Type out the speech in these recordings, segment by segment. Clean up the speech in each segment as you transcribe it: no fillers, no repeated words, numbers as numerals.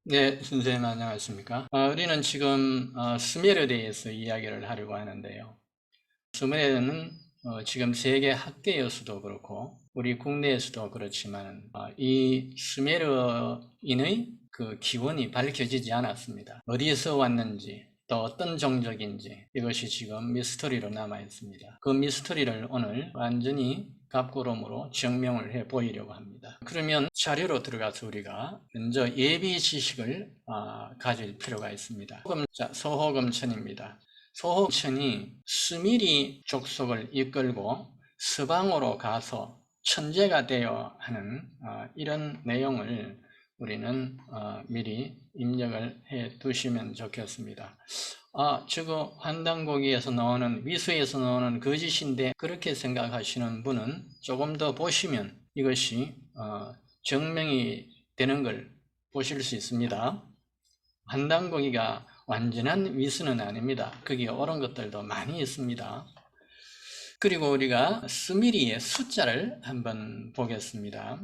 네, 선생님 안녕하십니까? 우리는 지금 수메르에 대해서 이야기를 하려고 하는데요. 수메르는 지금 세계 학계에서도 그렇고 우리 국내에서도 그렇지만 이 수메르인의 그 기원이 밝혀지지 않았습니다. 어디에서 왔는지 또 어떤 종족인지 이것이 지금 미스터리로 남아 있습니다. 그 미스터리를 오늘 완전히 갑구름으로 증명을 해 보이려고 합니다. 그러면 자료로 들어가서 우리가 먼저 예비 지식을 가질 필요가 있습니다. 소호검천입니다. 소호천이 수미리 족속을 이끌고 서방으로 가서 천재가 되어 하는 이런 내용을 우리는 미리 입력을 해 두시면 좋겠습니다. 저거 환단고기에서 나오는 위수에서 나오는 거짓인데 그렇게 생각하시는 분은 조금 더 보시면 이것이 증명이 되는 걸 보실 수 있습니다. 환단고기가 완전한 위수는 아닙니다. 거기에 옳은 것들도 많이 있습니다. 그리고 우리가 스미리의 숫자를 한번 보겠습니다.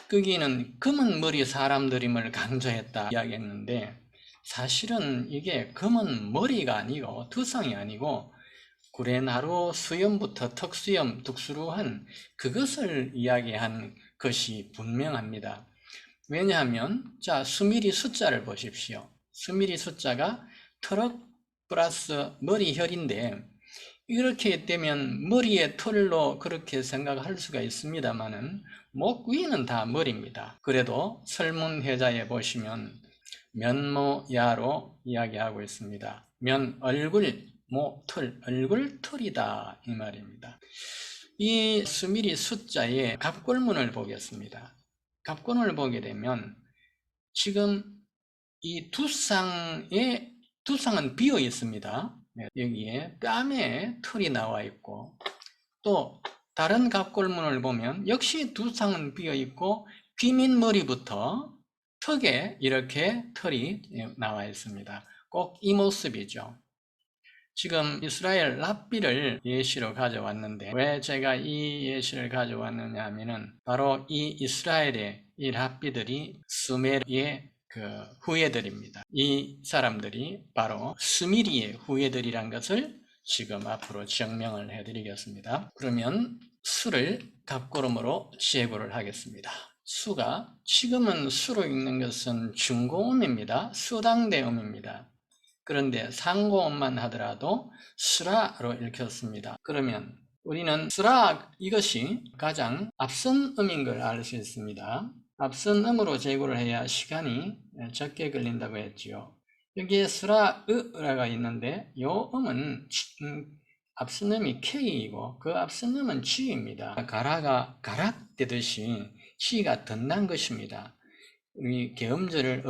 거기는 검은 머리 사람들임을 강조했다 이야기했는데 사실은 이게 검은 머리가 아니고 두상이 아니고 구레나루 수염부터 턱수염, 둑스루한 그것을 이야기한 것이 분명합니다. 왜냐하면 수미리 숫자를 보십시오. 수미리 숫자가 트럭 플러스 머리혈인데 이렇게 되면 머리의 털로 그렇게 생각할 수가 있습니다만은 목 위는 다 머리입니다. 그래도 설문회자에 보시면 면모야로 이야기하고 있습니다. 면 얼굴, 모 털, 얼굴 털이다 이 말입니다. 이 수미리 숫자의 갑골문을 보겠습니다. 갑골문을 보게 되면 지금 이 두상은 비어 있습니다. 여기에 뺨에 털이 나와 있고 또 다른 갑골문을 보면 역시 두상은 비어 있고 귀밑머리부터 턱에 이렇게 털이 나와 있습니다. 꼭 이 모습이죠. 지금 이스라엘 랍비를 예시로 가져왔는데 왜 제가 이 예시를 가져왔느냐 하면은 바로 이 이스라엘의 이 랍비들이 수메르의 그 후예들입니다. 이 사람들이 바로 수미리의 후예들이란 것을 지금 앞으로 증명을 해드리겠습니다. 그러면 수를 갑구름으로 제고를 하겠습니다. 수가 지금은 수로 읽는 것은 중고음입니다. 수당대음입니다. 그런데 상고음만 하더라도 스라로 읽혔습니다. 그러면 우리는 스라 이것이 가장 앞선 음인 걸 알 수 있습니다. 앞선 음으로 제고를 해야 시간이 적게 걸린다고 했지요. 여기에 스라으라가 있는데 이 음은 앞선 음이 K이고 그 앞선 음은 G입니다. 가라가 가락되듯이 G가 덧난 것입니다. 우리 개음절을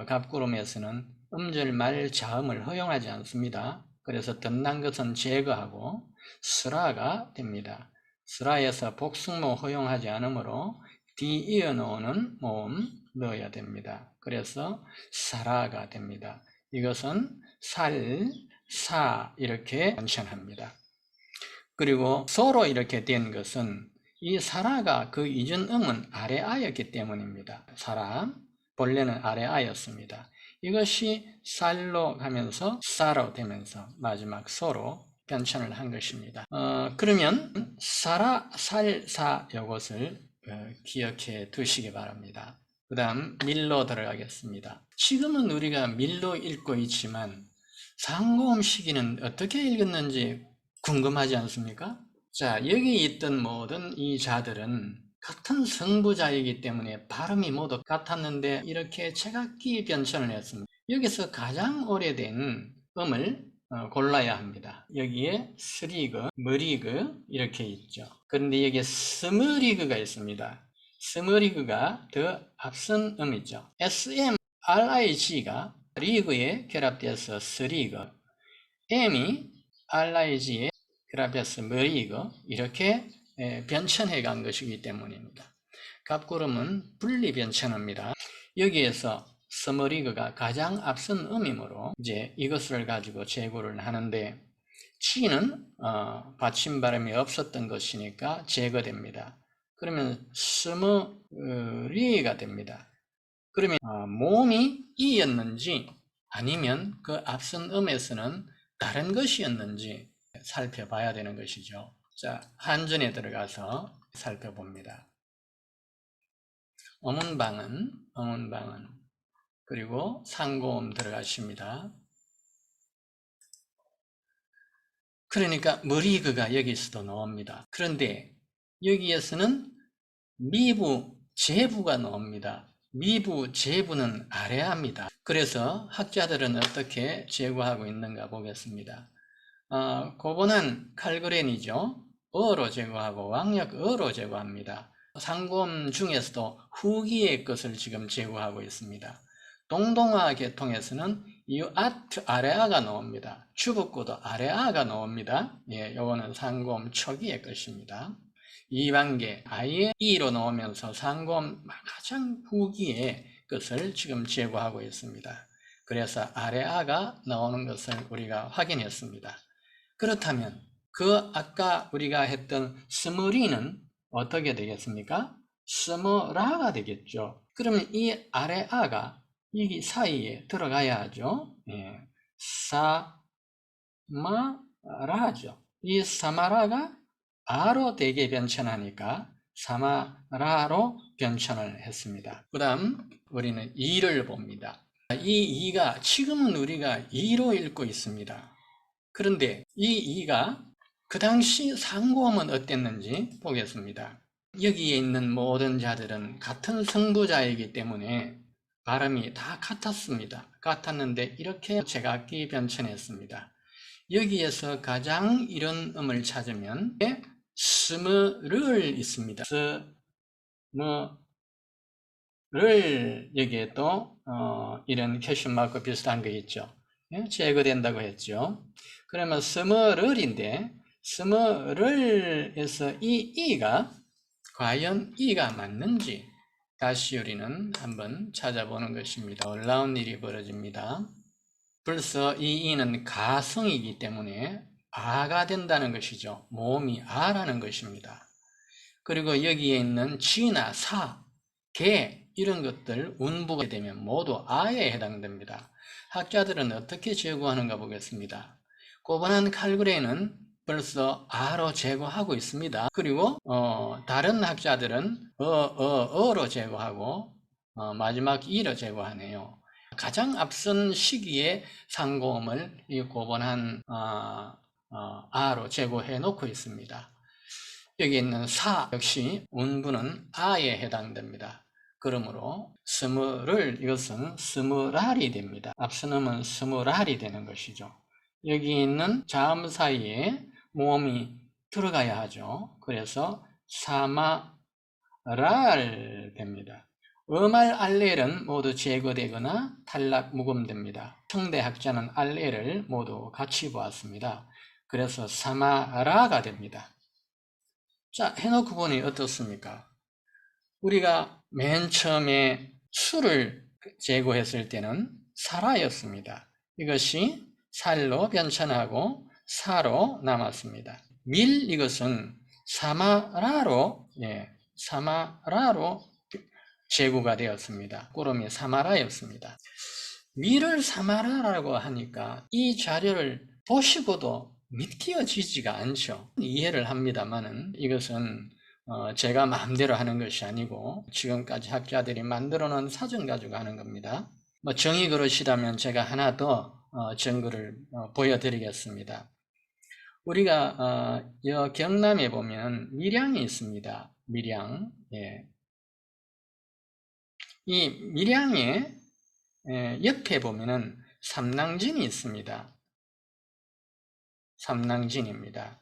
갑구름에서는 음절 말 자음을 허용하지 않습니다. 그래서 덧난 것은 제거하고 스라가 됩니다. 스라에서 복승모 허용하지 않으므로 뒤 이어 놓는 모음 넣어야 됩니다. 그래서 사라가 됩니다. 이것은 살, 사 이렇게 변천합니다. 그리고 소로 이렇게 된 것은 이 사라가 그 이전 음은 아래아였기 때문입니다. 사라, 본래는 아래아였습니다. 이것이 살로 가면서 사로 되면서 마지막 소로 변천을 한 것입니다. 그러면 사라, 살, 사 이것을 기억해 두시기 바랍니다. 그 다음 밀로 들어가겠습니다. 지금은 우리가 밀로 읽고 있지만 상고음 시기는 어떻게 읽었는지 궁금하지 않습니까? 자, 여기 있던 모든 이 자들은 같은 성부자이기 때문에 발음이 모두 같았는데 이렇게 제각기 변천을 했습니다. 여기서 가장 오래된 음을 골라야 합니다. 여기에 스리그, 머리그 이렇게 있죠. 그런데 여기에 스머리그가 있습니다. 스머리그가 더 앞선 음이죠. SM, RIG가 리그에 결합돼서 스리그, M이 RIG에 결합해서 머리그 이렇게 변천해 간 것이기 때문입니다. 갑구름은 분리 변천합니다. 여기에서 스머리그가 가장 앞선 음이므로 이제 이것을 가지고 제거를 하는데 G는 받침 발음이 없었던 것이니까 제거됩니다. 그러면 스머리가 됩니다. 그러면 모음이 이였는지 아니면 그 앞선 음에서는 다른 것이었는지 살펴봐야 되는 것이죠. 자, 한전에 들어가서 살펴봅니다. 어문방은 그리고 상고음 들어가십니다. 그러니까 머리그가 여기서도 나옵니다. 그런데 여기에서는 미부, 제부가 나옵니다. 미부, 제부는 아래합니다. 그래서 학자들은 어떻게 제거하고 있는가 보겠습니다. 고번한 칼그렌이죠. 어로 제거하고 왕역 어로 제거합니다. 상고음 중에서도 후기의 것을 지금 제거하고 있습니다. 동동아 계통에서는 이 아래아가 나옵니다. 주법구도 아래아가 나옵니다. 예, 요거는 상고음 초기의 것입니다. 이반계 아예 이로 나오면서 상고음 가장 후기의 것을 지금 제거하고 있습니다. 그래서 아래아가 나오는 것을 우리가 확인했습니다. 그렇다면 그 아까 우리가 했던 스머리는 어떻게 되겠습니까? 스머라가 되겠죠. 그러면 이 아래 아가 이 사이에 들어가야 하죠. 예. 사마라죠. 이 사마라가 아로 대개 변천하니까 사마라로 변천을 했습니다. 그 다음 우리는 이를 봅니다. 이 이가 지금은 우리가 이로 읽고 있습니다. 그런데 이 이가 그 당시 상고음은 어땠는지 보겠습니다. 여기에 있는 모든 자들은 같은 성부자이기 때문에 발음이 다 같았습니다. 같았는데 이렇게 제각기 변천했습니다. 여기에서 가장 이런 음을 찾으면 스므를 있습니다. 스므를 여기에 또 이런 퀘션 마크 비슷한 거 있죠. 제거된다고 했죠. 그러면 스머를인데 스머를에서 이 이가 과연 이가 맞는지 다시 우리는 한번 찾아보는 것입니다. 놀라운 일이 벌어집니다. 벌써 이 이는 가성이기 때문에 아가 된다는 것이죠. 모음이 아라는 것입니다. 그리고 여기에 있는 지나 사, 개 이런 것들 운부가 되면 모두 아에 해당됩니다. 학자들은 어떻게 제거하는가 보겠습니다. 고번한 칼그레는 벌써 아로 제거하고 있습니다. 그리고 다른 학자들은 어로 제거하고 마지막 이로 제거하네요. 가장 앞선 시기에 상고음을 이 고번한 아로 제거해 놓고 있습니다. 여기 있는 사 역시 운부는 아에 해당됩니다. 그러므로 스므를 이것은 스므랄이 됩니다. 앞선 음은 스므랄이 되는 것이죠. 여기 있는 자음 사이에 모음이 들어가야 하죠. 그래서 사마랄 됩니다. 음알 알렐은 모두 제거되거나 탈락 묵음됩니다. 청대학자는 알렐을 모두 같이 보았습니다. 그래서 사마라가 됩니다. 자, 해놓고 보니 어떻습니까? 우리가 맨 처음에 수를 제거했을 때는 사라였습니다. 이것이 살로 변천하고 사로 남았습니다. 밀 이것은 사마라로 제거가 되었습니다. 꾸름이 사마라였습니다. 밀을 사마라라고 하니까 이 자료를 보시고도 믿겨지지가 않죠. 이해를 합니다만은 이것은 제가 마음대로 하는 것이 아니고 지금까지 학자들이 만들어 놓은 사전 가지고 하는 겁니다. 뭐 정의 그러시다면 제가 하나 더 증거를 보여드리겠습니다. 우리가 경남에 보면 밀양이 있습니다. 밀양. 예. 이 밀양의 옆에 보면은 삼낭진이 있습니다. 삼낭진입니다.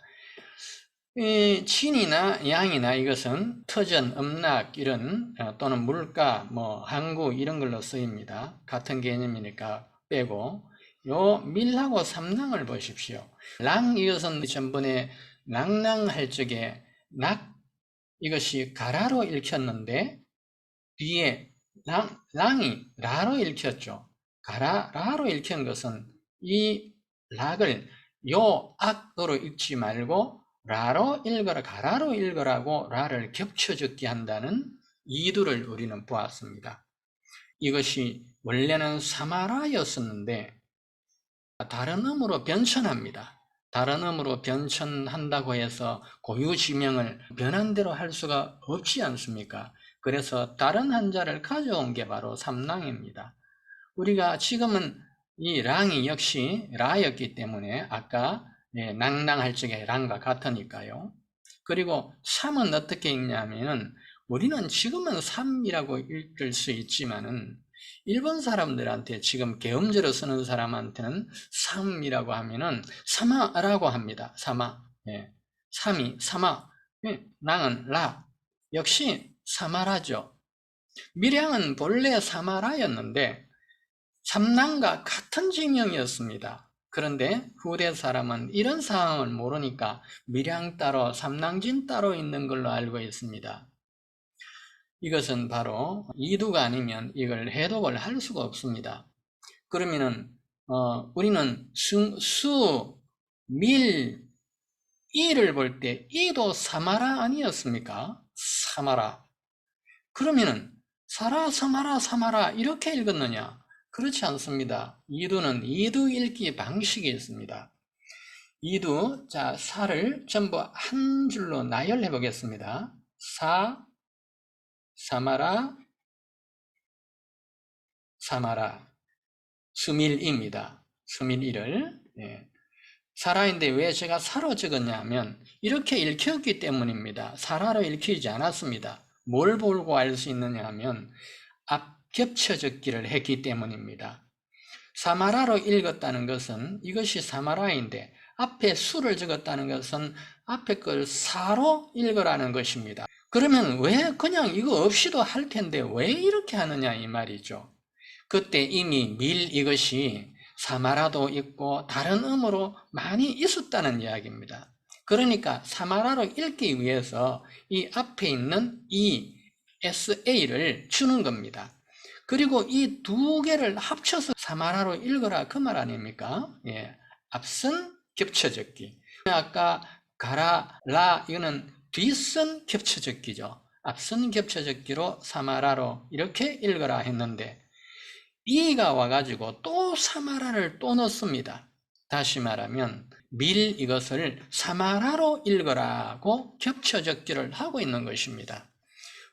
이 진이나 양이나 이것은 터전, 음락 이런 또는 물가, 뭐 항구 이런 걸로 쓰입니다. 같은 개념이니까 빼고 요 밀하고 삼낭을 보십시오. 랑 이것은 전번에 낭낭할 적에 낙 이것이 가라로 읽혔는데 뒤에 랑이 라로 읽혔죠. 라로 읽힌 것은 이 락을 요 악으로 읽지 말고 라로 읽어라, 가라로 읽으라고 라를 겹쳐 적게 한다는 이두를 우리는 보았습니다. 이것이 원래는 사마라였었는데 다른 음으로 변천합니다. 다른 음으로 변천한다고 해서 고유 지명을 변한 대로 할 수가 없지 않습니까? 그래서 다른 한자를 가져온 게 바로 삼랑입니다. 우리가 지금은 이 랑이 역시 라였기 때문에 아까 낭낭할 적에 랑과 같으니까요. 그리고 삼은 어떻게 읽냐면 우리는 지금은 삼이라고 읽을 수 있지만은 일본 사람들한테 지금 계음제로 쓰는 사람한테는 삼이라고 하면은 사마라고 합니다. 사마. 예. 삼이 사마. 예. 랑은 라. 역시 사마라죠. 밀양은 본래 사마라였는데 삼랑과 같은 지명이었습니다. 그런데 후대 사람은 이런 상황을 모르니까 밀양 따로 삼랑진 따로 있는 걸로 알고 있습니다. 이것은 바로 이두가 아니면 이걸 해독을 할 수가 없습니다. 그러면은 우리는 수, 밀, 이를 볼 때 이도 사마라 아니었습니까? 사마라. 그러면은 사라, 사마라, 사마라 이렇게 읽었느냐? 그렇지 않습니다. 이두는 이두 읽기 방식이 있습니다. 이두, 자, 사를 전부 한 줄로 나열해 보겠습니다. 사, 사마라, 사마라. 수밀입니다. 수밀이를. 사라인데 왜 제가 사로 적었냐면 이렇게 읽혔기 때문입니다. 사라로 읽히지 않았습니다. 뭘 보고 알 수 있느냐 하면 앞 겹쳐 적기를 했기 때문입니다. 사마라로 읽었다는 것은 이것이 사마라인데 앞에 수를 적었다는 것은 앞에 걸 사로 읽으라는 것입니다. 그러면 왜 그냥 이거 없이도 할 텐데 왜 이렇게 하느냐 이 말이죠. 그때 이미 밀 이것이 사마라도 있고 다른 음으로 많이 있었다는 이야기입니다. 그러니까 사마라로 읽기 위해서 이 앞에 있는 이 SA를 주는 겁니다. 그리고 이 두 개를 합쳐서 사마라로 읽어라 그 말 아닙니까? 앞선 겹쳐적기. 아까 가라, 라 이거는 뒷선 겹쳐적기죠. 앞선 겹쳐적기로 사마라로 이렇게 읽어라 했는데 이가 와가지고 또 사마라를 또 넣습니다. 다시 말하면 밀 이것을 사마라로 읽으라고 겹쳐적기를 하고 있는 것입니다.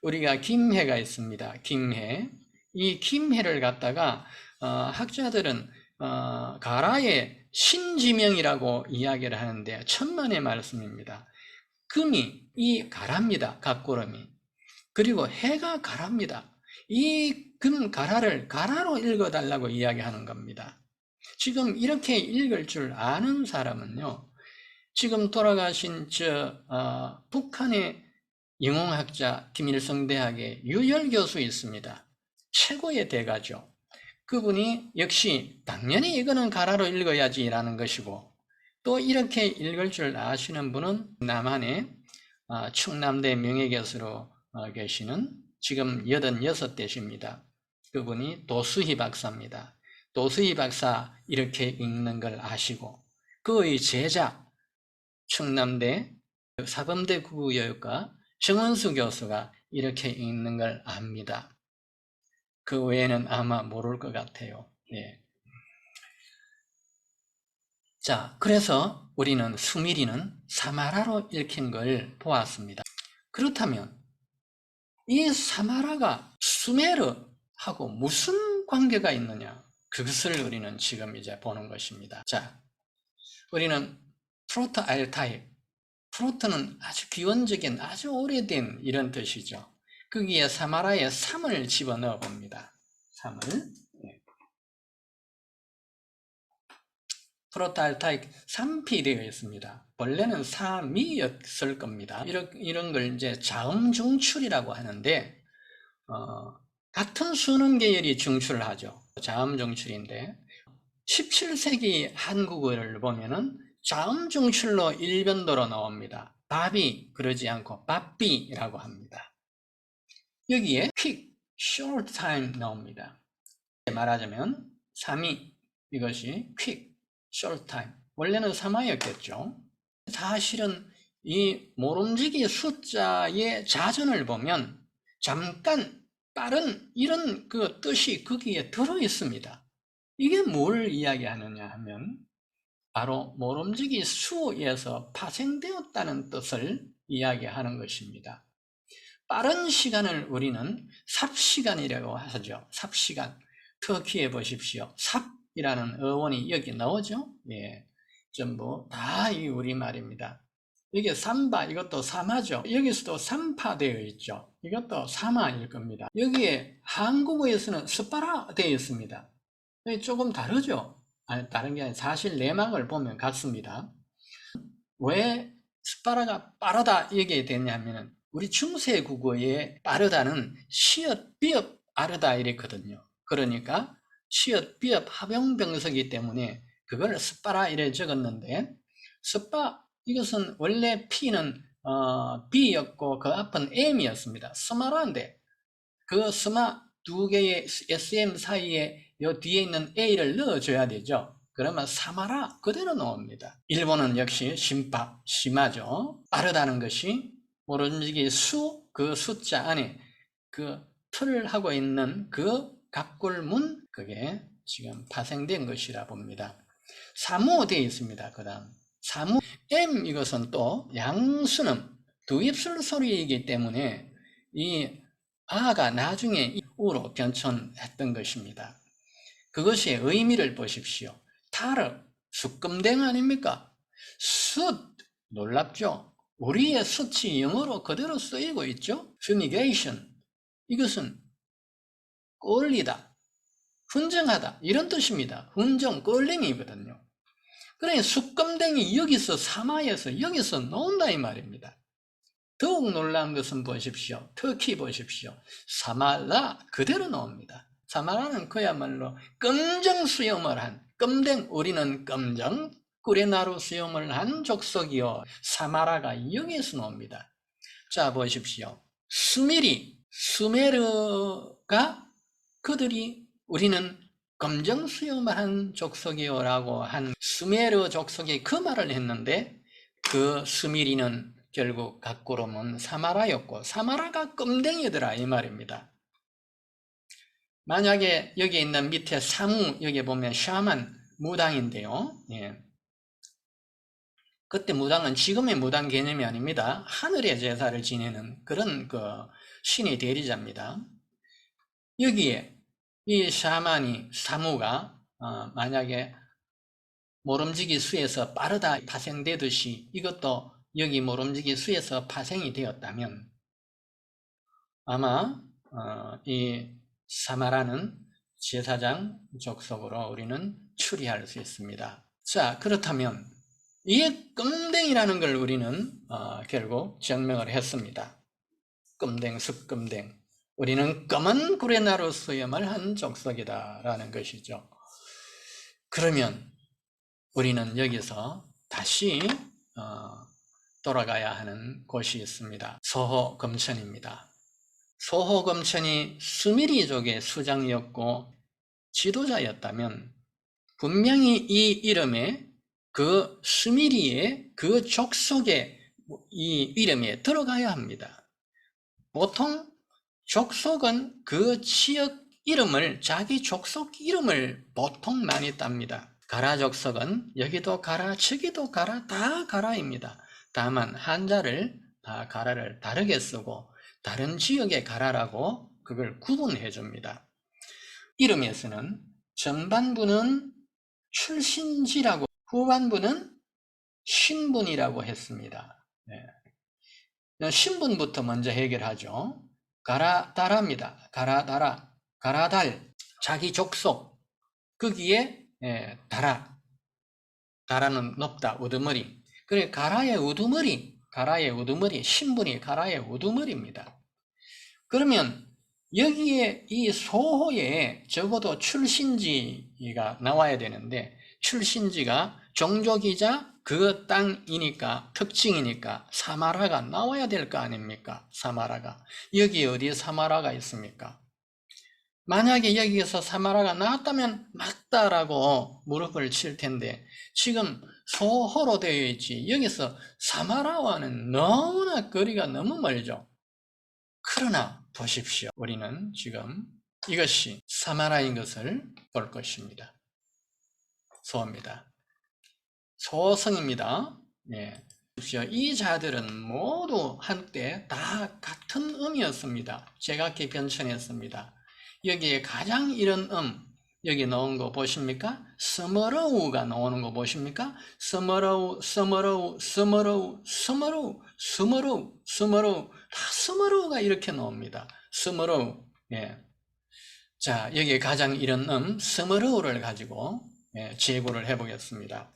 우리가 김해가 있습니다. 김해. 이 김해를 갖다가 학자들은 가라의 신지명이라고 이야기를 하는데 천만의 말씀입니다. 금이 이 가라입니다. 각고름이. 그리고 해가 가라입니다. 이 금 가라를 가라로 읽어달라고 이야기하는 겁니다. 지금 이렇게 읽을 줄 아는 사람은요, 지금 돌아가신 북한의 영웅학자 김일성대학의 유열 교수 있습니다. 최고의 대가죠. 그분이 역시 당연히 이거는 가라로 읽어야지라는 것이고 또 이렇게 읽을 줄 아시는 분은 남한의 충남대 명예교수로 계시는 지금 86대십니다. 그분이 도수희 박사입니다. 도수희 박사 이렇게 읽는 걸 아시고 그의 제자 충남대 사범대 국어교육과 정원수 교수가 이렇게 읽는 걸 압니다. 그 외에는 아마 모를 것 같아요. 자, 그래서 우리는 수밀이는 사마라로 읽힌 걸 보았습니다. 그렇다면 이 사마라가 수메르하고 무슨 관계가 있느냐? 그것을 우리는 지금 이제 보는 것입니다. 자, 우리는 프로토 알타입, 프로토는 아주 기원적인 아주 오래된 이런 뜻이죠. 거기에 사마라에 3을 집어넣어 봅니다. 3을. 프로토알타익 3피 되어 있습니다. 원래는 3이었을 겁니다. 이런 걸 이제 자음중출이라고 하는데, 같은 수능 계열이 중출을 하죠. 자음중출인데, 17세기 한국어를 보면은 자음중출로 일변도로 나옵니다. 밥이 그러지 않고 밥비라고 합니다. 여기에 quick, short time 나옵니다. 말하자면 3이 이것이 quick, short time. 원래는 3화였겠죠. 사실은 이 모름지기 숫자의 자전을 보면 잠깐 빠른 이런 그 뜻이 거기에 들어 있습니다. 이게 뭘 이야기하느냐 하면 바로 모름지기 수에서 파생되었다는 뜻을 이야기하는 것입니다. 빠른 시간을 우리는 삽시간이라고 하죠. 삽시간. 터키에 보십시오. 삽이라는 어원이 여기 나오죠. 예, 전부 다 이 우리말입니다. 이게 삼바, 이것도 사마죠. 여기서도 삼파되어 있죠. 이것도 사마일 겁니다. 여기에 한국어에서는 스파라 되어 있습니다. 조금 다르죠. 아니, 다른 게 아니라 사실 내막을 보면 같습니다. 왜 스파라가 빠르다 이게 되냐면 우리 중세 국어에 빠르다는 시옷 비읍 아르다 이랬거든요. 그러니까 시옷 비읍 합용병석이기 때문에 그걸 스파라 이래 적었는데, 스파 이것은 원래 P는 B였고 그 앞은 M이었습니다. 스마라인데 그 스마 두 개의 SM 사이에 요 뒤에 있는 A를 넣어줘야 되죠. 그러면 사마라 그대로 나옵니다. 일본은 역시 심파, 심하죠. 빠르다는 것이 모름지기 수, 그 숫자 안에 그 틀을 하고 있는 그 갑골문, 그게 지금 파생된 것이라 봅니다. 사무 되어 있습니다. 그 다음 사무, M 이것은 또 양순음, 두 입술 소리이기 때문에 이 아가 나중에 우로 변천했던 것입니다. 그것의 의미를 보십시오. 타르, 숫금댕 아닙니까? 숫, 놀랍죠? 우리의 숫이 영어로 그대로 쓰이고 있죠? fumigation, 이것은 꼴리다, 훈정하다 이런 뜻입니다. 훈정, 꼴림이거든요. 그러니 숫금댕이 여기서 사마에서 여기서 나온다 이 말입니다. 더욱 놀라운 것은 보십시오. 터키 보십시오. 사마라 그대로 나옵니다. 사마라는 그야말로 검정 수염을 한, 검댕, 우리는 검정, 꾸레나루 수염을 한 족속이요. 사마라가 여기에서 나옵니다. 자 보십시오. 수메르가 그들이 우리는 검정 수염을 한 족속이요 라고 한 수메르 족속이 그 말을 했는데, 그 수미리는 결국 각고롬은 사마라였고 사마라가 껌댕이더라 이 말입니다. 만약에 여기 있는 밑에 사무, 여기 보면 샤만 무당인데요. 예. 그때 무당은 지금의 무당 개념이 아닙니다. 하늘의 제사를 지내는 그런 그 신의 대리자입니다. 여기에 이 샤만이, 사무가 만약에 모름지기 수에서 빠르다 파생되듯이 이것도 여기 모름지기 수에서 파생이 되었다면 아마 이 사마라는 제사장 족속으로 우리는 추리할 수 있습니다. 자, 그렇다면 이 끔댕이라는 걸 우리는 결국 증명을 했습니다. 끔댕, 습끔댕, 우리는 검은 구레나루 수염을 한 족속이다라는 것이죠. 그러면 우리는 여기서 다시 돌아가야 하는 곳이 있습니다. 소호검천입니다. 소호검천이 수미리족의 수장이었고 지도자였다면 분명히 이 이름에 그 수미리의 그 족속의 이 이름에 들어가야 합니다. 보통 족속은 그 지역 이름을, 자기 족속 이름을 보통 많이 땁니다. 가라 족속은 여기도 가라, 저기도 가라, 다 가라입니다. 다만 한자를 다 가라를 다르게 쓰고 다른 지역의 가라라고 그걸 구분해 줍니다. 이름에서는 전반부는 출신지라고, 후반부는 신분이라고 했습니다. 네. 신분부터 먼저 해결하죠. 가라다라입니다. 가라다라, 가라달, 자기 족속, 거기에 다라는 높다, 우두머리. 그래, 가라의 우두머리, 신분이 가라의 우두머리입니다. 그러면 여기에 이 소호에 적어도 출신지가 나와야 되는데, 출신지가 종족이자 그 땅이니까, 특징이니까 사마라가 나와야 될 거 아닙니까? 사마라가. 여기 어디에 사마라가 있습니까? 만약에 여기에서 사마라가 나왔다면 맞다라고 무릎을 칠 텐데 지금 소호로 되어 있지 여기서 사마라와는 너무나 거리가 너무 멀죠. 그러나 보십시오. 우리는 지금 이것이 사마라인 것을 볼 것입니다. 소입니다. 소성입니다. 예. 이 자들은 모두 한때 다 같은 음이었습니다. 제각기 변천했습니다. 여기에 가장 이런 여기 나온 거 보십니까? 스머러우가 나오는 거 보십니까? 스머러우, 스머러우, 스머러우, 스머러우, 스머러우, 스머러우, 다 스머러우가 이렇게 나옵니다. 스머러우. 예. 자, 여기에 가장 이런 스머러우를 가지고 제고를 해보겠습니다.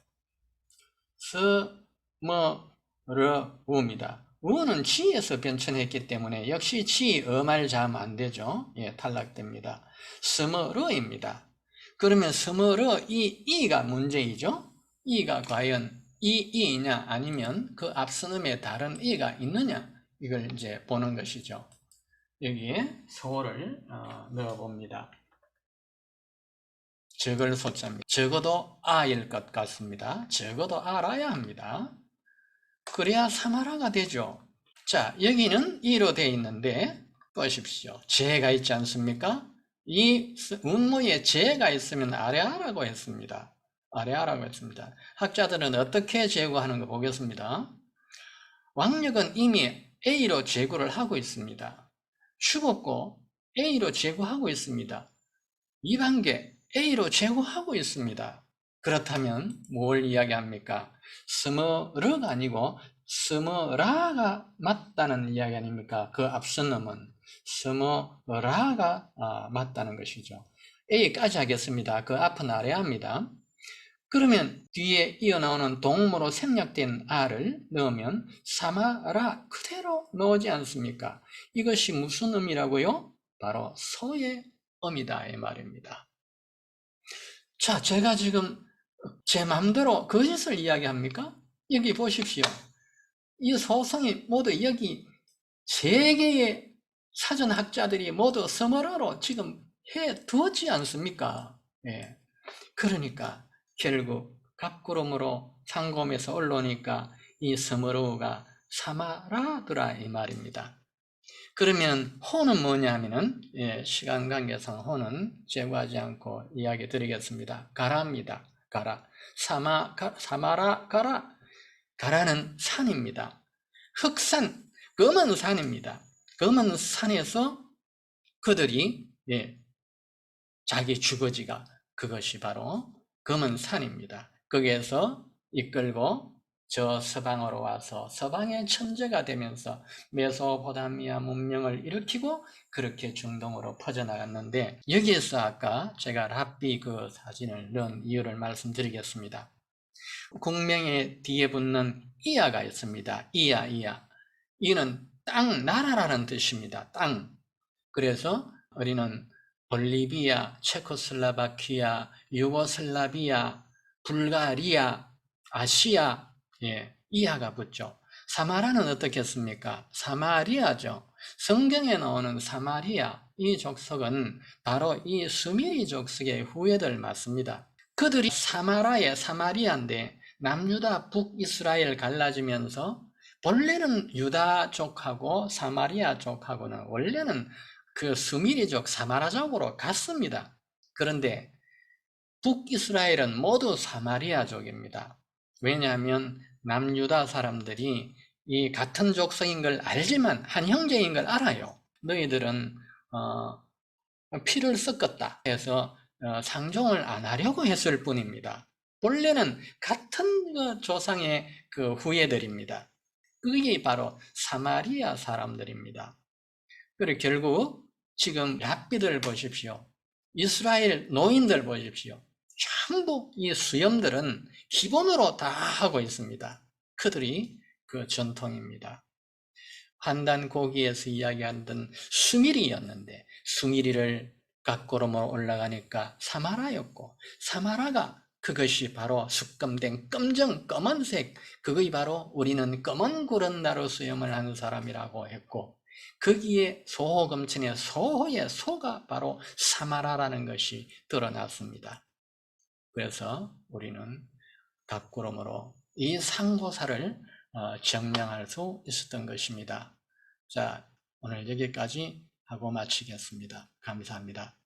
스머러우입니다. 우는 지에서 변천했기 때문에 역시 지, 말 자면 안 되죠. 예, 탈락됩니다. 스머러입니다. 그러면 스머러, 이가 문제이죠. 이가 과연 이이냐 아니면 그 앞선 음에 다른 이가 있느냐, 이걸 이제 보는 것이죠. 여기에 소를 넣어봅니다. 적을 소자입니다. 적어도 아일 것 같습니다. 적어도 알아야 합니다. 그래야 사마라가 되죠. 자, 여기는 이로 되어 있는데 보십시오. 제가 있지 않습니까? 이 운모에 제가 있으면 아래아라고 했습니다. 아래아라고 했습니다. 학자들은 어떻게 제거하는 거 보겠습니다. 왕력은 이미 A로 제거를 하고 있습니다. 죽었고 A로 제거하고 있습니다. 이반계 A로 제거하고 있습니다. 그렇다면 뭘 이야기합니까? 스머르가 아니고 스머라가 맞다는 이야기 아닙니까? 그 앞선 놈은 스머라가 맞다는 것이죠. A까지 하겠습니다. 그 앞은 아래합니다. 그러면 뒤에 이어나오는 동모로 생략된 R을 넣으면 사마라 그대로 나오지 않습니까? 이것이 무슨 음이라고요? 바로 소의 음이다 이 말입니다. 자, 제가 지금 제 마음대로 거짓을 이야기합니까? 여기 보십시오. 이 소성이 모두 여기 세 개의 사전학자들이 모두 서머라로 지금 해 두었지 않습니까? 예. 그러니까 결국 갑구름으로 상곰에서 올라오니까 이 서머로가 사마라더라 이 말입니다. 그러면 호는 뭐냐 하면은 시간 관계상 호는 제거하지 않고 이야기 드리겠습니다. 가라입니다. 가라. 사마라 가라. 가라는 산입니다. 흑산, 검은 산입니다. 검은 산에서 그들이 자기 주거지가 그것이 바로 검은 산입니다. 거기에서 이끌고 저 서방으로 와서 서방의 천재가 되면서 메소포타미아 문명을 일으키고 그렇게 중동으로 퍼져나갔는데, 여기에서 아까 제가 랍비 그 사진을 넣은 이유를 말씀드리겠습니다. 국명의 뒤에 붙는 이야가 있습니다. 이야. 이는 땅, 나라라는 뜻입니다. 땅. 그래서 우리는 볼리비아, 체코슬라바키아, 유고슬라비아, 불가리아, 아시아, 이하가 붙죠. 사마라는 어떻겠습니까? 사마리아죠. 성경에 나오는 사마리아, 이 족속은 바로 이 수미리 족속의 후예들 맞습니다. 그들이 사마리아인데 남유다 북이스라엘 갈라지면서 본래는 유다족하고 사마리아족하고는 원래는 그 수미리족 사마라족으로 갔습니다. 그런데 북이스라엘은 모두 사마리아족입니다. 왜냐하면 남유다 사람들이 이 같은 족속인 걸 알지만 한 형제인 걸 알아요. 너희들은 피를 섞었다 해서 상종을 안 하려고 했을 뿐입니다. 본래는 같은 조상의 그 후예들입니다. 그게 바로 사마리아 사람들입니다. 그리고 결국 지금 랍비들 보십시오. 이스라엘 노인들 보십시오. 전부 이 수염들은 기본으로 다 하고 있습니다. 그들이 그 전통입니다. 한단고기에서 이야기하던 수미리였는데 수미리를 각고름으로 올라가니까 사마라였고, 사마라가 그것이 바로 숙검된 검은색, 그것이 바로 우리는 검은 구른 나루 수염을 하는 사람이라고 했고, 거기에 소호검천의 소호의 소가 바로 사마라라는 것이 드러났습니다. 그래서 우리는 각구름으로 이 상고사를 증명할 수 있었던 것입니다. 자, 오늘 여기까지 하고 마치겠습니다. 감사합니다.